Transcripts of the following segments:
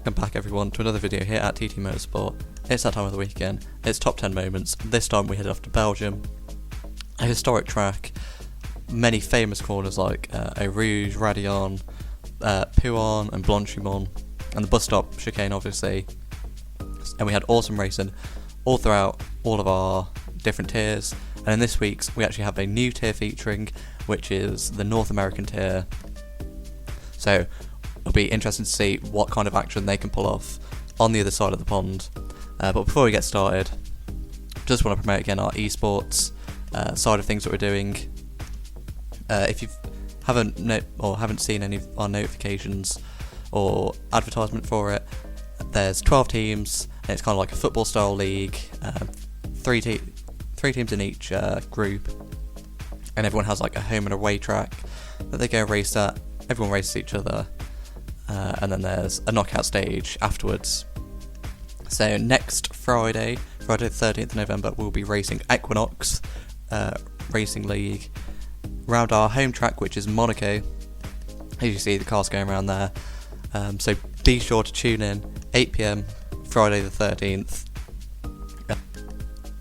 Welcome back everyone to another video here at TTM Motorsport. It's that time of the weekend, it's top 10 moments. This time we head off to Belgium, a historic track, many famous corners like Eau Rouge, Radion, Pouin and Blanchimont, and the bus stop chicane obviously. And we had awesome racing all throughout all of our different tiers, and in this week's we actually have a new tier featuring, which is the North American tier. So it'll be interesting to see what kind of action they can pull off on the other side of the pond. But before we get started, just want to promote again our esports side of things that we're doing. If you haven't seen any of our notifications or advertisement for it, there's 12 teams, and it's kind of like a football style league. Three teams in each group, and everyone has like a home and away track that they go race at. Everyone races each other, and then there's a knockout stage afterwards. So next Friday the 13th of November, we'll be racing Equinox Racing League round our home track, which is Monaco. As you see, the cars going around there. So be sure to tune in 8 PM Friday the 13th.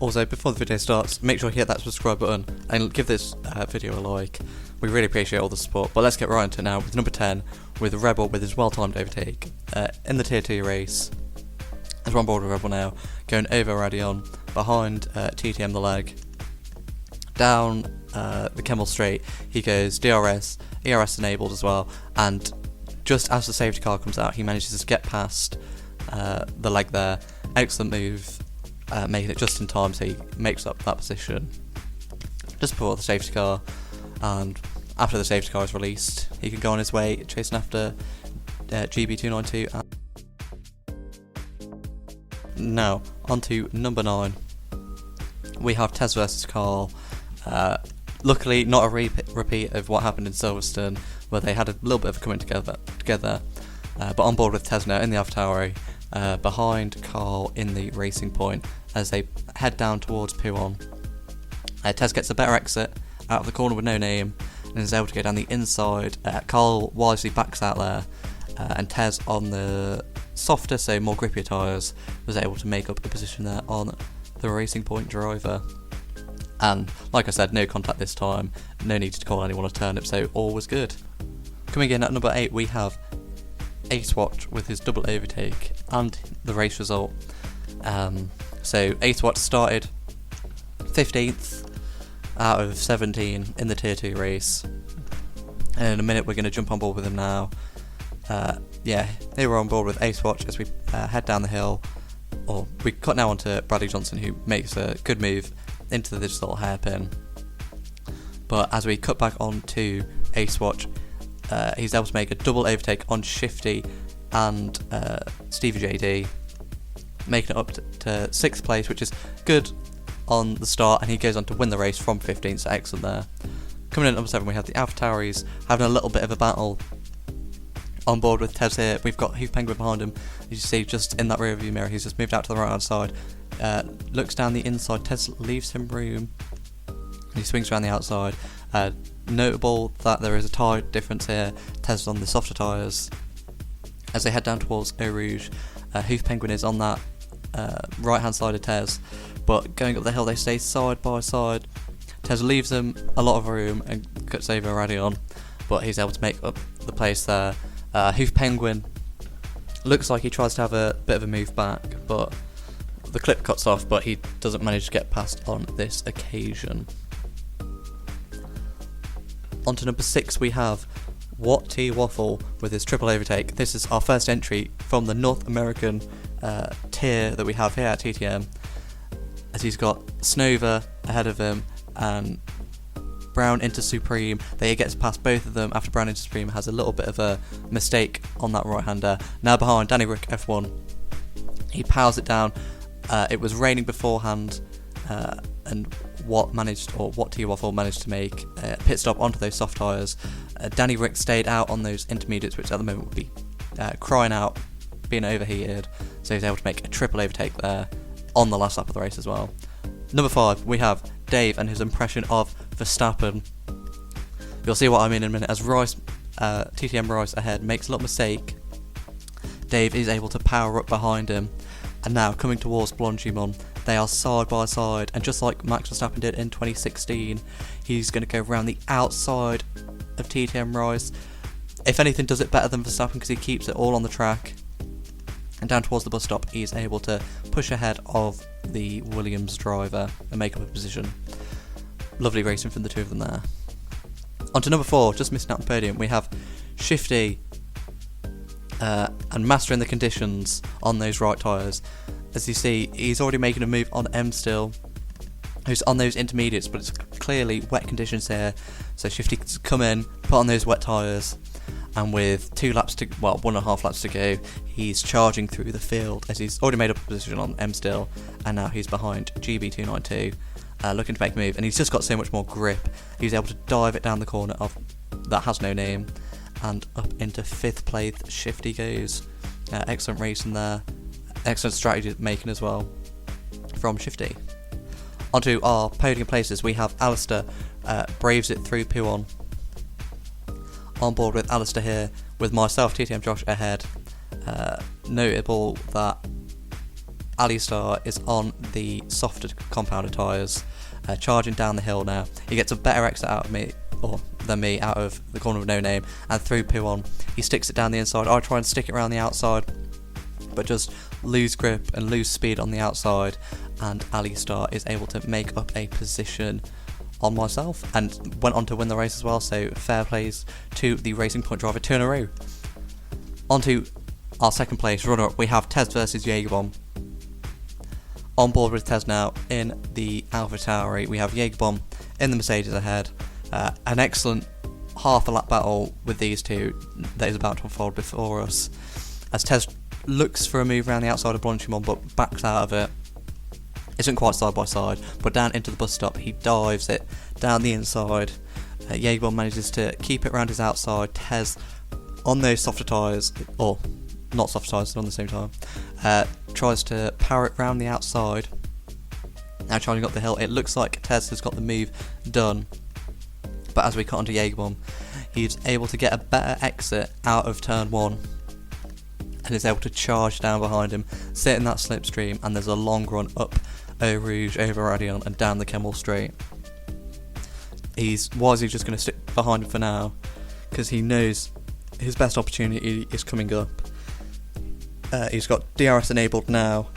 Also, before the video starts, make sure you hit that subscribe button and give this video a like. We really appreciate all the support. But let's get right into it now with number 10, with Rebel with his well-timed overtake in the Tier 2 race. As we're on board with Rebel now, going over Radion, behind TTM the leg. Down the Kemmel Straight, he goes ERS enabled as well, and just as the safety car comes out, he manages to get past the leg there. Excellent move, making it just in time, so he makes up that position just before the safety car, and after the safety car is released, he can go on his way chasing after GB292. Now, on to number 9. We have Tez versus Carl. Luckily, not a repeat of what happened in Silverstone, where they had a little bit of a coming together. But on board with Tesner in the AlphaTauri, behind Carl in the racing point as they head down towards Pouin. Tez gets a better exit out of the corner with no name and is able to go down the inside. Carl wisely backs out there, and Tez on the softer, so more grippier tyres, was able to make up a position there on the racing point driver. And like I said, no contact this time, no need to call anyone a turnip, so all was good. Coming in at number 8, we have Whatt with his double overtake and the race result. So Whatt started 15th out of 17 in the Tier 2 race, and in a minute we're going to jump on board with him now. They were on board with Whatt as we head down the hill, or we cut now onto Bradley Johnson, who makes a good move into this little hairpin. But as we cut back on to Whatt, he's able to make a double overtake on Shifty and Stevie JD, making it up to 6th place, which is good on the start, and he goes on to win the race from 15th, so excellent there. Coming in at number 7, we have the AlphaTauris having a little bit of a battle on board with Tez here. We've got Hoof Penguin behind him, as you see just in that rear view mirror. He's just moved out to the right hand side, looks down the inside. Tez leaves him room, and he swings around the outside. Notable that there is a tyre difference here. Tez on the softer tyres as they head down towards Eau Rouge. Hoof Penguin is on that right hand side of Tez, but going up the hill they stay side by side. Tez leaves him a lot of room and cuts over Radion, but he's able to make up the place there. Hoof Penguin looks like he tries to have a bit of a move back, but the clip cuts off, but he doesn't manage to get past on this occasion. On to number 6, we have Whatt Waffle with his triple overtake. This is our first entry from the North American tier that we have here at TTM, as he's got Snover ahead of him and Brown into Supreme. He gets past both of them after Brown into Supreme has a little bit of a mistake on that right hander. Now behind Danny Rick F1, he powers it down. It was raining beforehand, and Whatt Waffle managed to make a pit stop onto those soft tyres. Danny Rick stayed out on those intermediates, which at the moment would be crying out, being overheated, so he's able to make a triple overtake there on the last lap of the race as well. Number 5, we have Dave and his impression of Verstappen. You'll see what I mean in a minute, as TTM Rice ahead makes a little mistake, Dave is able to power up behind him, and now coming towards Blanchimont, they are side by side, and just like Max Verstappen did in 2016, he's going to go around the outside of TTM Rice. If anything, does it better than Verstappen because he keeps it all on the track. And down towards the bus stop, he's able to push ahead of the Williams driver and make up a position. Lovely racing from the two of them there. On to number 4, just missing out on the podium, we have Shifty and mastering the conditions on those right tyres. As you see, he's already making a move on M still, who's on those intermediates, but it's clearly wet conditions here, so Shifty's come in, put on those wet tyres, and with 1.5 laps to go, he's charging through the field as he's already made up a position on M still, and now he's behind GB292, looking to make a move, and he's just got so much more grip. He's able to dive it down the corner of that has no name, and up into 5th place Shifty goes. Excellent racing there, excellent strategy making as well from Shifty. Onto our podium places, we have Alistair, braves it through P1. On board with Alistair here, with myself, TTM Josh ahead. Notable that Alistair is on the softer compounded tyres, charging down the hill now. He gets a better exit out of me, than me, out of the corner of no name, and through P1. He sticks it down the inside. I try and stick it around the outside, but just lose grip and lose speed on the outside, and Alistair is able to make up a position on myself and went on to win the race as well, so fair plays to the Racing Point driver, 2 in a row. On to our second place runner-up, we have Tez versus Jägerbomb. On board with Tez now in the AlphaTauri, we have Jägerbomb in the Mercedes ahead. An excellent half a lap battle with these two that is about to unfold before us, as Tez looks for a move around the outside of Blanchimont but backs out of it. Isn't quite side by side, but down into the bus stop, he dives it down the inside. Jägerbomb manages to keep it around his outside. Tez on those softer tyres, or not soft tyres, on the same time, tries to power it round the outside. Now charging up the hill, it looks like Tez has got the move done, but as we cut onto Jägerbomb, he's able to get a better exit out of turn 1. And is able to charge down behind him, sit in that slipstream, and there's a long run up Eau Rouge, over Radion, and down the Kemmel Straight. He's wisely just going to stick behind him for now, because he knows his best opportunity is coming up. He's got DRS enabled now,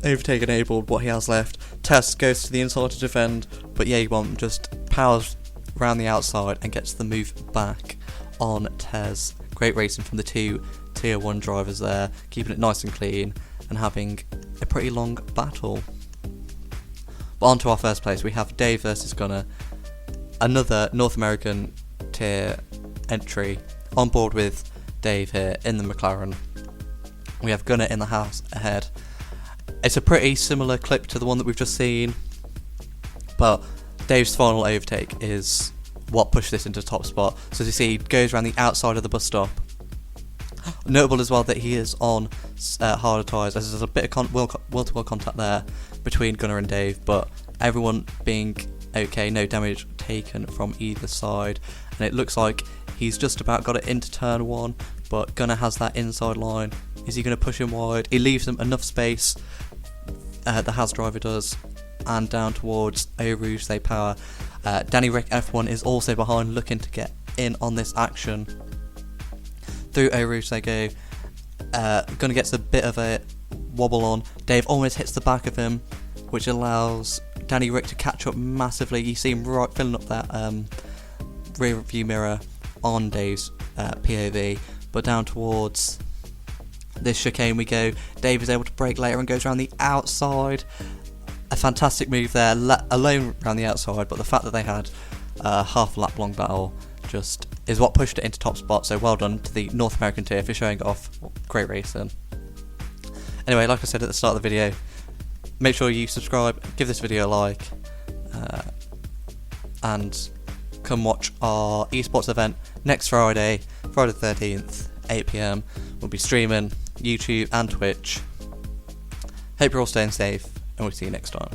overtake enabled, what he has left. Tess goes to the inside to defend, but Jägerbomb just powers around the outside and gets the move back on Tez. Great racing from the two Tier 1 drivers there, keeping it nice and clean and having a pretty long battle. But on to our first place, we have Dave versus Gunnar, another North American tier entry. On board with Dave here in the McLaren. We have Gunnar in the house ahead. It's a pretty similar clip to the one that we've just seen, but Dave's final overtake is what pushed this into top spot. So as you see, he goes around the outside of the bus stop. Notable as well that he is on harder tyres, as there's a bit of wheel-to-wheel contact there between Gunnar and Dave, but everyone being okay, no damage taken from either side, and it looks like he's just about got it into turn 1, but Gunnar has that inside line. Is he going to push him wide? He leaves him enough space, the Haas driver does, and down towards Eau Rouge they power. Danny Rick F1 is also behind, looking to get in on this action. Through Eau Rouge they go. Gunnar gets a bit of a wobble on. Dave almost hits the back of him, which allows Danny Rick to catch up massively. You see him right filling up that rear view mirror on Dave's POV, but down towards this chicane we go. Dave is able to brake later and goes around the outside. A fantastic move there, alone around the outside, but the fact that they had a half lap long battle just is what pushed it into top spot, so well done to the North American tier for showing it off. Great racing. Anyway, like I said at the start of the video, make sure you subscribe, give this video a like, and come watch our esports event next Friday, Friday the 13th, 8 PM. We'll be streaming YouTube and Twitch. Hope you're all staying safe, and we'll see you next time.